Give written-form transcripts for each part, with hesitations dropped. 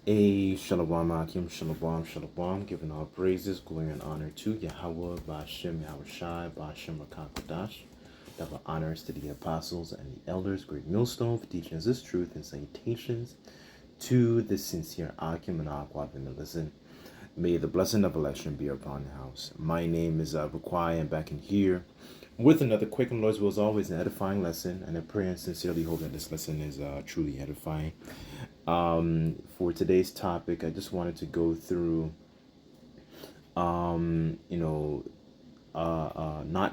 A Shalom Akim Shalom Shalom, giving all praises, glory, and honor to Yahweh, Bashem Yahushai, Bashem Rakakadash. Double honors to the apostles and the elders, great millstone for teaching us this truth, and salutations to the sincere Akim and Aquab and listen. May the blessing of election be upon the house. My name is Raquai, and back in here with another quick and Lord's will as always an edifying lesson, and I pray and sincerely hope that this lesson is truly edifying. For today's topic, I just wanted to go through, not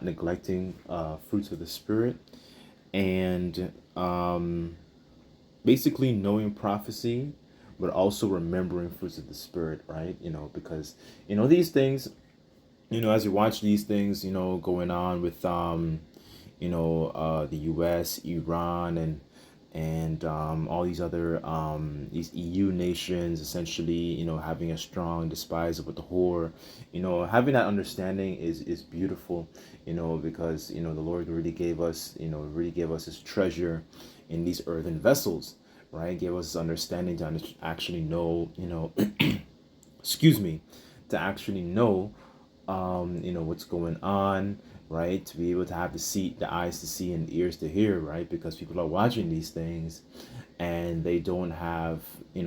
neglecting fruits of the Spirit, and basically knowing prophecy, but also remembering fruits of the Spirit, right? Because, these things, as you watch these things, going on with, the U.S., Iran, and all these other these EU nations essentially having a strong despise of the whore, having that understanding is beautiful, because the Lord really gave us his treasure in these earthen vessels, right? Gave us understanding to actually know, excuse me, to actually know what's going on, right? To be able to have the eyes to see and ears to hear, right? Because people are watching these things and they don't have, a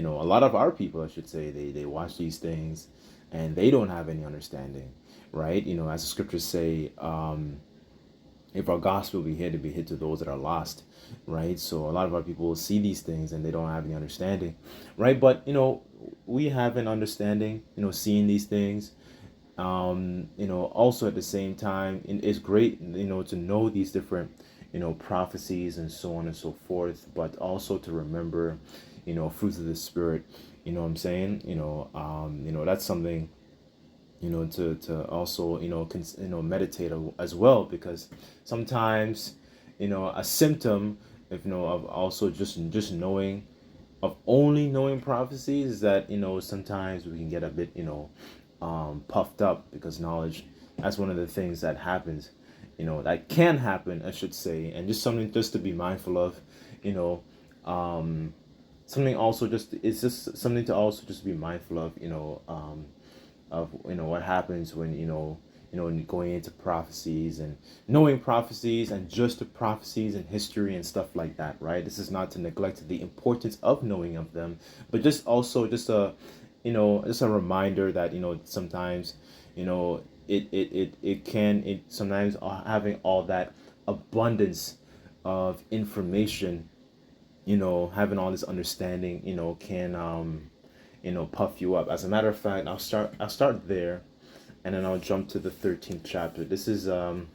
lot of our people, I should say, they watch these things and they don't have any understanding, right? As the scriptures say, if our gospel be hid, to be hid to those that are lost, right? So a lot of our people see these things and they don't have any understanding, right? But we have an understanding, seeing these things. Also at the same time, it's great, to know these different, prophecies and so on and so forth, but also to remember, fruits of the Spirit. You know what I'm saying? That's something, to also, meditate as well, because sometimes, a symptom, if of also just knowing, of only knowing prophecies, is that sometimes we can get a bit puffed up, because knowledge, that's one of the things that happens, that can happen, I should say, and just something just to be mindful of, something also it's just something to also just be mindful of what happens when going into prophecies and knowing prophecies and just the prophecies and history and stuff like that, right? This is not to neglect the importance of knowing of them, but just also just a reminder that sometimes it sometimes having all that abundance of information, having all this understanding, can puff you up. As a matter of fact, I'll start there, and then I'll jump to the 13th chapter. This is and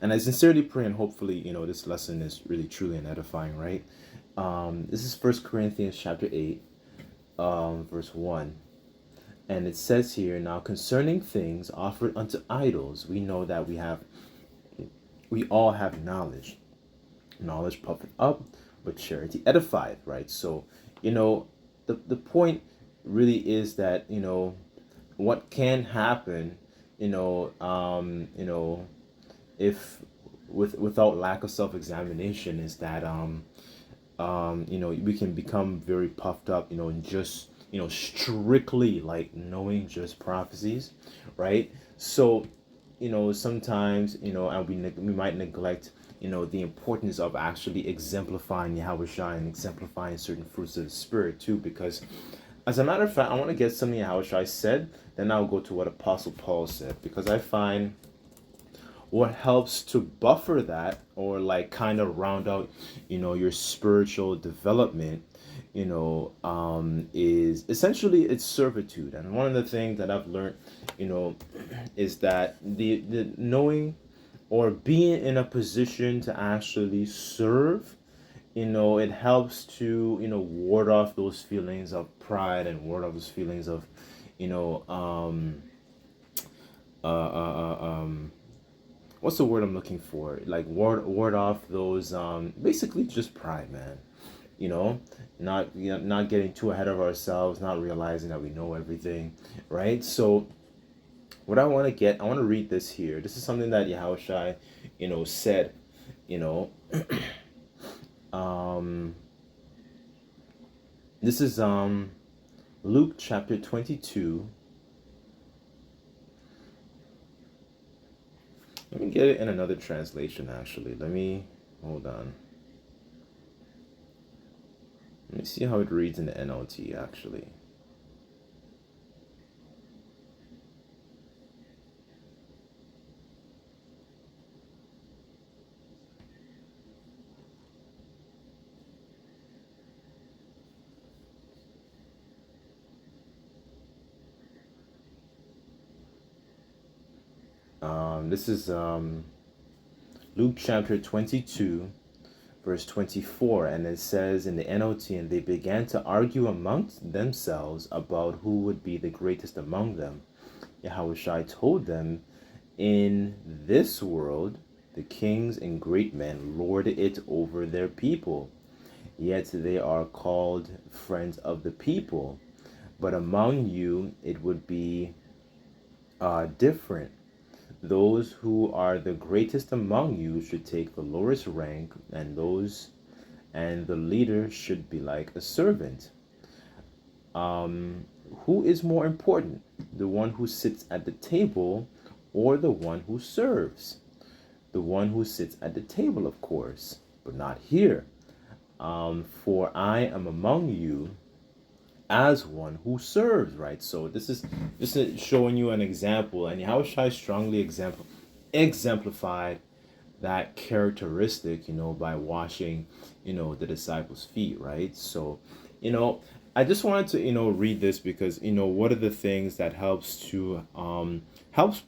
I sincerely pray and hopefully this lesson is really truly and edifying, right? This is First Corinthians chapter 8, verse 1. And it says here, now concerning things offered unto idols, we know that we all have knowledge. Knowledge puffeth up, but charity edifieth, right? So, the point really is that, what can happen, if without lack of self-examination, is that we can become very puffed up, and just strictly like knowing just prophecies, right? So sometimes and we might neglect the importance of actually exemplifying Yahweh Shai and exemplifying certain fruits of the Spirit too, because as a matter of fact, I want to get something Yahweh Shai said, then I'll go to what Apostle Paul said, because I find what helps to buffer that, or like kind of round out your spiritual development, is essentially it's servitude. And one of the things that I've learned is that the knowing or being in a position to actually serve, it helps to ward off those feelings of pride and ward off those feelings of what's the word I'm looking for? Like ward off those basically just pride, man. Not getting too ahead of ourselves, not realizing that we know everything, right? So what I want to read this here. This is something that Yahushai, said, Um, this is Luke chapter 22. Let me get it in another translation, actually. Hold on. Let me see how it reads in the NLT, actually. This is Luke chapter 22, verse 24, and it says in the NLT, and they began to argue amongst themselves about who would be the greatest among them. Yahushua told them, in this world, the kings and great men lord it over their people, yet they are called friends of the people. But among you, it would be different. Those who are the greatest among you should take the lowest rank, and the leader should be like a servant. Um, who is more important, the one who sits at the table or the one who serves? The one who sits at the table, of course, but not here. For I am among you as one who serves, right? So this is showing you an example, and how Shai strongly exemplified that characteristic, by washing, the disciples' feet, right? So, you know, I just wanted to, read this because, what are the things that helps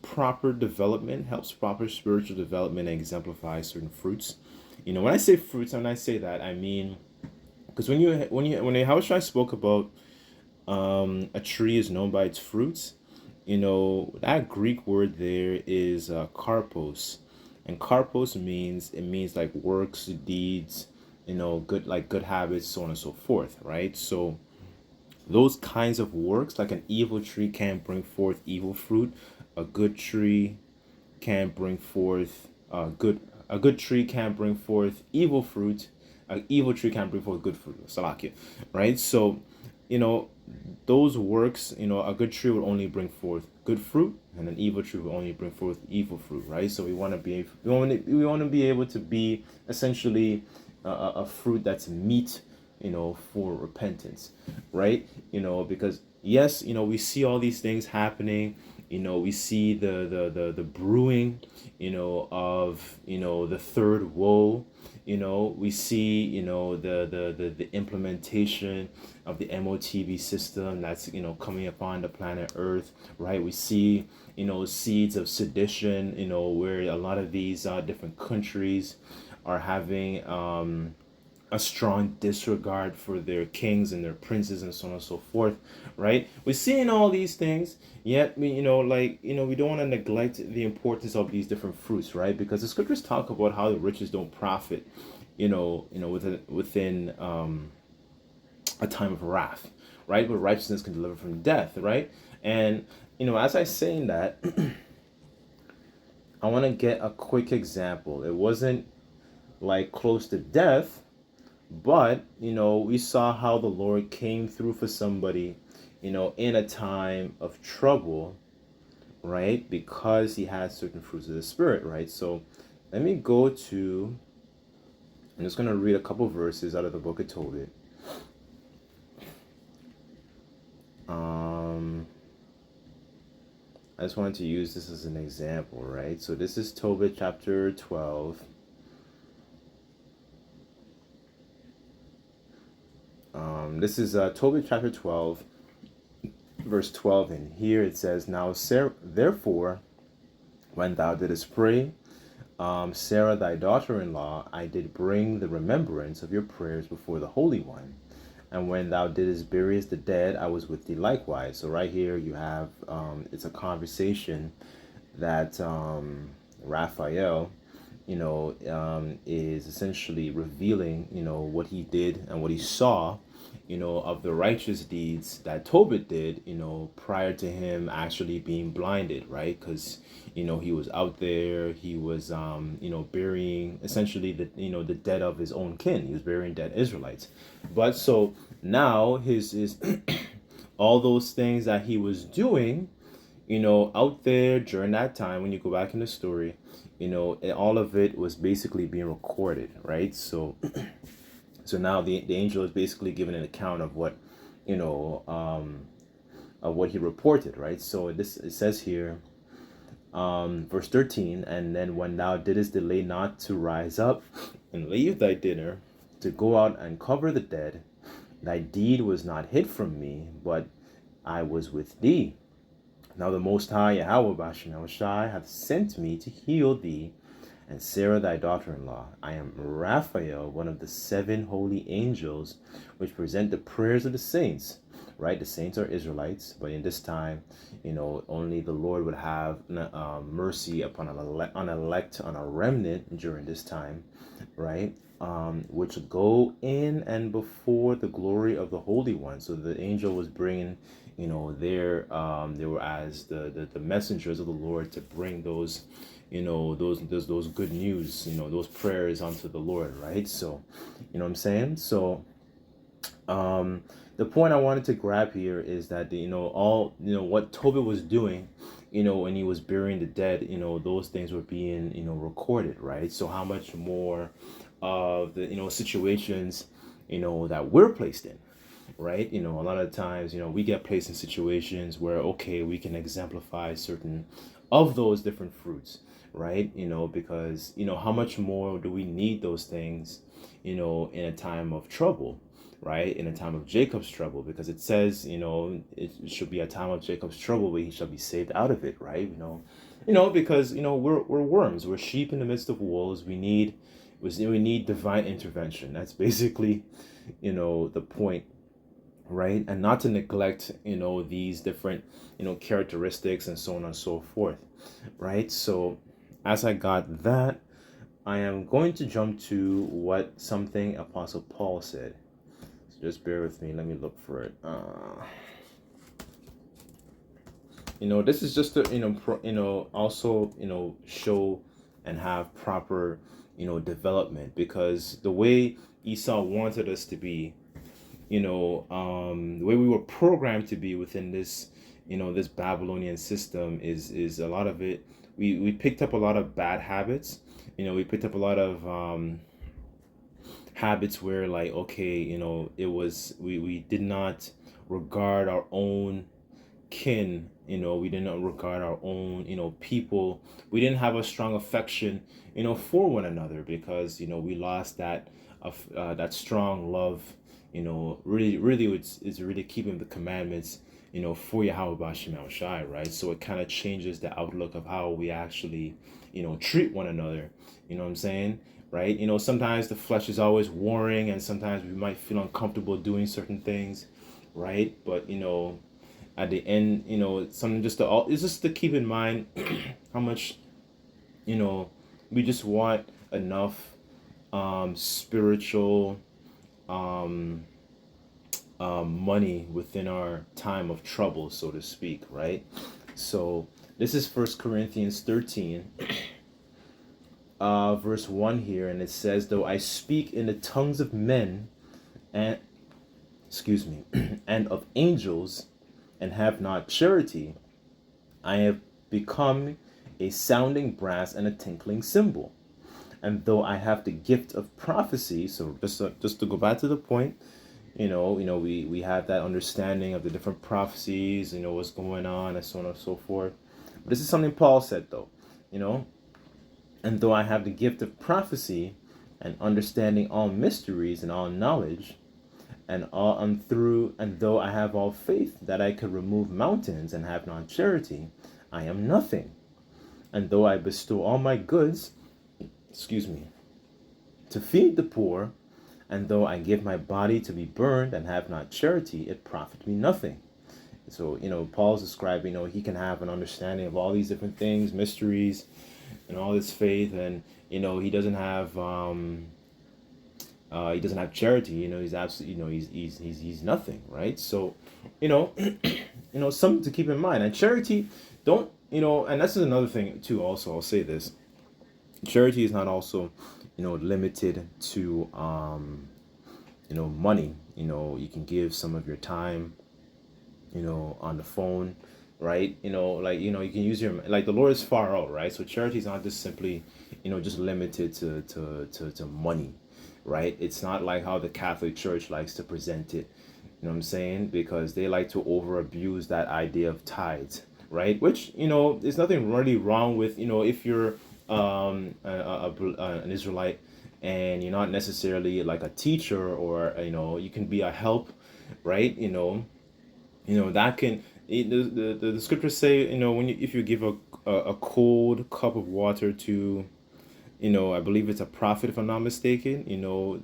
proper development, helps proper spiritual development and exemplify certain fruits. When I say fruits, when I say that, I mean, because when Yahushua spoke about a tree is known by its fruits, that Greek word there is karpos, and karpos means like works, deeds, good habits, so on and so forth, right? So those kinds of works, like an evil tree can bring forth evil fruit, a good tree can bring forth a good tree can bring forth evil fruit, an evil tree can bring forth good fruit, salakia, right? So you know those works, a good tree will only bring forth good fruit, and an evil tree will only bring forth evil fruit, right? So we want to be able to be essentially a fruit that's meat, for repentance, right? Because yes, we see all these things happening. We see the brewing, of the third woe. We see the implementation of the MOTB system that's coming upon the planet Earth, right? We see seeds of sedition, where a lot of these different countries are having a strong disregard for their kings and their princes and so on and so forth, right? We're seeing all these things, yet we don't want to neglect the importance of these different fruits, right? Because the scriptures talk about how the riches don't profit, within a time of wrath, right? But righteousness can deliver from death, right? And as I saying that, I want to get a quick example. It wasn't like close to death, but, we saw how the Lord came through for somebody, in a time of trouble, right? Because he had certain fruits of the Spirit, right? So let me go to, I'm just going to read a couple verses out of the book of Tobit. I just wanted to use this as an example, right? So this is Tobit chapter 12. This is Tobit chapter 12, verse 12, and here it says, now therefore, when thou didst pray, Sarah thy daughter-in-law, I did bring the remembrance of your prayers before the Holy One. And when thou didst bury the dead, I was with thee likewise. So right here you have, it's a conversation that Raphael is essentially revealing, what he did and what he saw, of the righteous deeds that Tobit did, prior to him actually being blinded, right? Because, he was out there, he was, burying essentially the dead of his own kin. He was burying dead Israelites. But so now his all those things that he was doing, out there during that time, when you go back in the story, all of it was basically being recorded, right? So, so now the angel is basically giving an account of what, you know, of what he reported, right? So it says here, verse 13, and then when thou didst delay not to rise up and leave thy dinner, to go out and cover the dead, thy deed was not hid from me, but I was with thee. Now the Most High Yahweh Bashem Shai hath sent me to heal thee and Sarah thy daughter-in-law. I am Raphael, one of the 7 holy angels, which present the prayers of the saints. Right, the saints are Israelites, but in this time, only the Lord would have mercy upon an elect, on a remnant during this time, right? Which go in and before the glory of the Holy One. So the angel was bringing, they were as the messengers of the Lord to bring those, those good news, those prayers unto the Lord, right? So, what I'm saying? So, the point I wanted to grab here is that what Tobit was doing, when he was burying the dead, those things were being recorded, right? So how much more of the situations that we're placed in, right? A lot of times we get placed in situations where, okay, we can exemplify certain of those different fruits, right? Because how much more do we need those things in a time of trouble, right? In a time of Jacob's trouble, because it says, it should be a time of Jacob's trouble where he shall be saved out of it, right? Because we're worms, we're sheep in the midst of wolves. We need divine intervention. That's basically the point, right? And not to neglect these different characteristics and so on and so forth, right? So as I got that, I am going to jump to what something Apostle Paul said. Just bear with me. Let me look for it. This is just to also show and have proper development, because the way Esau wanted us to be, the way we were programmed to be within this this Babylonian system is a lot of it. We picked up a lot of bad habits. We picked up a lot of habits where, like, okay, it was we did not regard our own kin, we did not regard our own people. We didn't have a strong affection for one another, because we lost that that strong love, really it's really keeping the commandments for Yahweh Bashem Shai, right? So it kind of changes the outlook of how we actually treat one another. What I'm saying? Right? Sometimes the flesh is always warring, and sometimes we might feel uncomfortable doing certain things, right? But at the end, something it's just to keep in mind how much we just want enough spiritual money within our time of trouble, so to speak, right? So this is 1 Corinthians 13. Verse 1 here, and it says, though I speak in the tongues of men and and of angels, and have not charity, I have become a sounding brass and a tinkling cymbal. And though I have the gift of prophecy, so just to go back to the point, we have that understanding of the different prophecies, what's going on, and so on and so forth. But this is something Paul said, though, and though I have the gift of prophecy and understanding all mysteries and all knowledge, and though I have all faith that I could remove mountains and have not charity, I am nothing. And though I bestow all my goods, to feed the poor, and though I give my body to be burned and have not charity, it profit me nothing. So, Paul's describing, he can have an understanding of all these different things, mysteries, and all this faith, and he doesn't have charity. He's absolutely, he's nothing, right? So, you know, something to keep in mind. And charity, don't and this is another thing too. Also, I'll say this: charity is not also, limited to money. You can give some of your time, on the phone, right? You can use your, like, the Lord is far out, right? So charity is not just simply, just limited to money, right? It's not like how the Catholic Church likes to present it. You know what I'm saying? Because they like to over abuse that idea of tithes, right? Which, there's nothing really wrong with, if you're an Israelite and you're not necessarily like a teacher, or you can be a help, right? That can, the scriptures say, when if you give a cold cup of water to, I believe it's a prophet, if I'm not mistaken,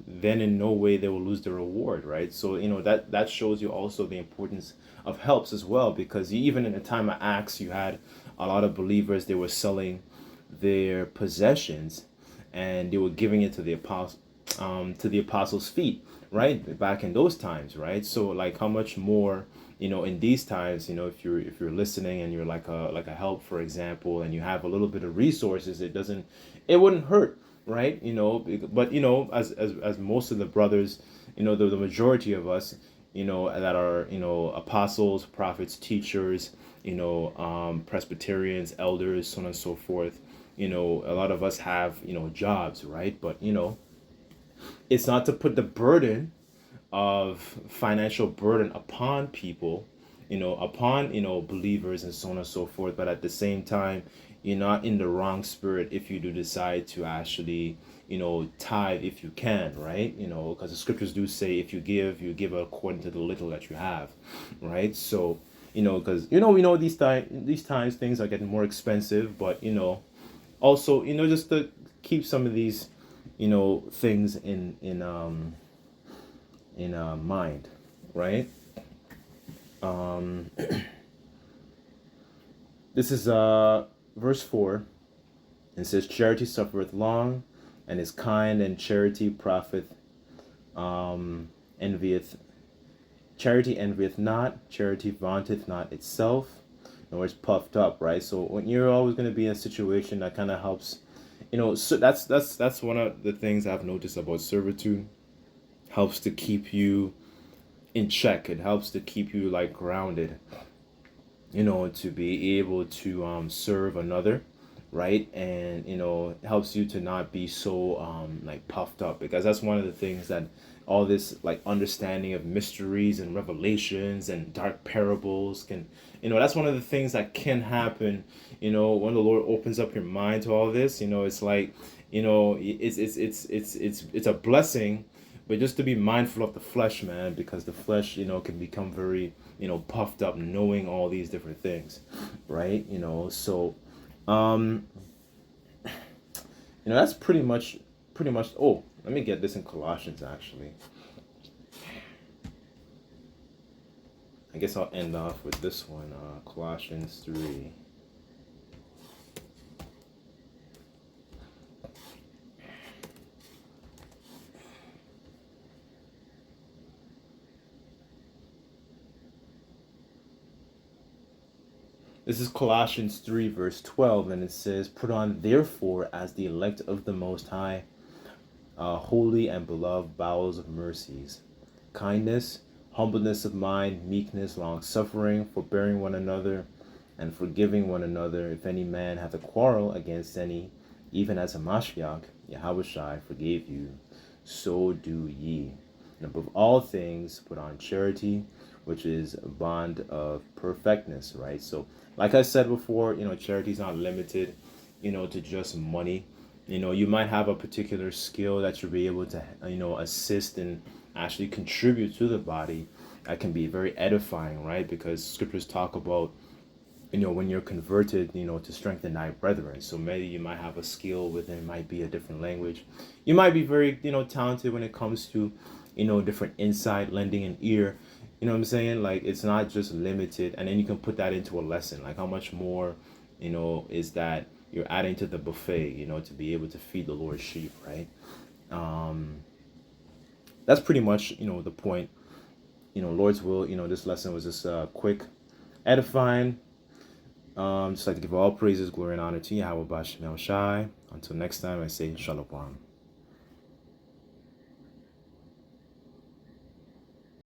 then in no way they will lose their reward, right? So, that shows you also the importance of helps as well, because even in the time of Acts, you had a lot of believers, they were selling their possessions and they were giving it to the apostles' feet, right? Back in those times, right? So, like, how much more, in these times, if you're listening and you're like a help, for example, and you have a little bit of resources, it wouldn't hurt, right? But as most of the brothers, the majority of us, that are, apostles, prophets, teachers, Presbyterians, elders, so on and so forth. A lot of us have, jobs, right? But it's not to put the burden of financial burden upon people, upon, believers, and so on and so forth. But at the same time, you're not in the wrong spirit if you do decide to actually, tithe if you can, right? Because the scriptures do say, if you give according to the little that you have, right? So, because we know these times things are getting more expensive, but also, just to keep some of these, things in mind, right? um this is verse 4. It says, charity suffereth long and is kind, and charity profiteth, envieth charity envieth not, charity vaunteth not itself, nor is puffed up, right? So when you're always going to be in a situation that kind of helps, so that's one of the things I've noticed about servitude. Helps to keep you in check. It helps to keep you, like, grounded, to be able to serve another, right? And helps you to not be so like puffed up, because that's one of the things that all this, like, understanding of mysteries and revelations and dark parables can, that's one of the things that can happen, when the Lord opens up your mind to all this. It's like, it's a blessing, but just to be mindful of the flesh, man, because the flesh, can become very, puffed up, knowing all these different things, right? So, um, that's pretty much. Oh, let me get this in Colossians, actually. I guess I'll end off with this one, Colossians 3. This is Colossians 3, verse 12, and it says, put on therefore as the elect of the Most High, holy and beloved, bowels of mercies, kindness, humbleness of mind, meekness, long suffering, forbearing one another, and forgiving one another. If any man hath a quarrel against any, even as a Mashiach, Yahushai, forgave you, so do ye. And above all things, put on charity, which is a bond of perfectness, right? So, like I said before, charity is not limited, to just money. You might have a particular skill that you'll be able to, assist and actually contribute to the body. That can be very edifying, right? Because scriptures talk about, when you're converted, to strengthen thy brethren. So maybe you might have a skill within, it might be a different language. You might be very, talented when it comes to, different insight, lending an ear. You know what I'm saying? Like, it's not just limited. And then you can put that into a lesson. Like, how much more, is that, you're adding to the buffet, to be able to feed the Lord's sheep, right? That's pretty much, the point. Lord's will, this lesson was just quick, edifying. Just like to give all praises, glory, and honor to Yahweh Bashim El Shai. Until next time, I say Shalom.